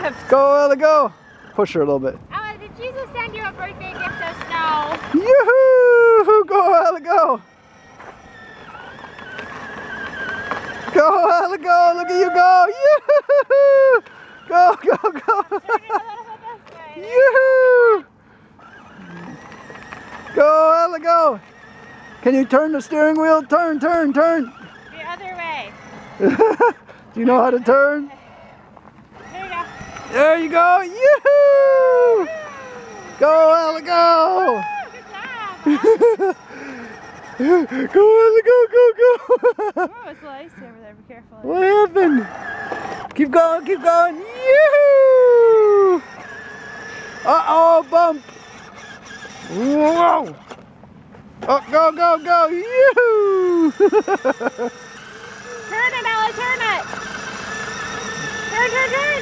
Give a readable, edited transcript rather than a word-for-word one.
gift. Go, Ella, go. Push her a little bit. Ella, did Jesus send you a birthday gift of snow? Yoo-hoo! Go, Ella, go. Go, Ella, go. Look at you go. Yoo-hoo! Go, go, go. Turn it a little bit this way. Yoo-hoo! Go, Ella, go. Can you turn the steering wheel? Turn, turn, turn. The other way. Do you know how to turn? There you go. There you go. Yoo-hoo! Go, Ella, go. Good job. Go, Ella, go, go, go. Oh, it's a little icy over there. Be careful. What happened? Keep going, keep going. Yoo-hoo! Uh-oh, bump. Whoa. Oh, go, go, go. Yoo-hoo! Turn it, Ella, turn it. Turn, turn, turn.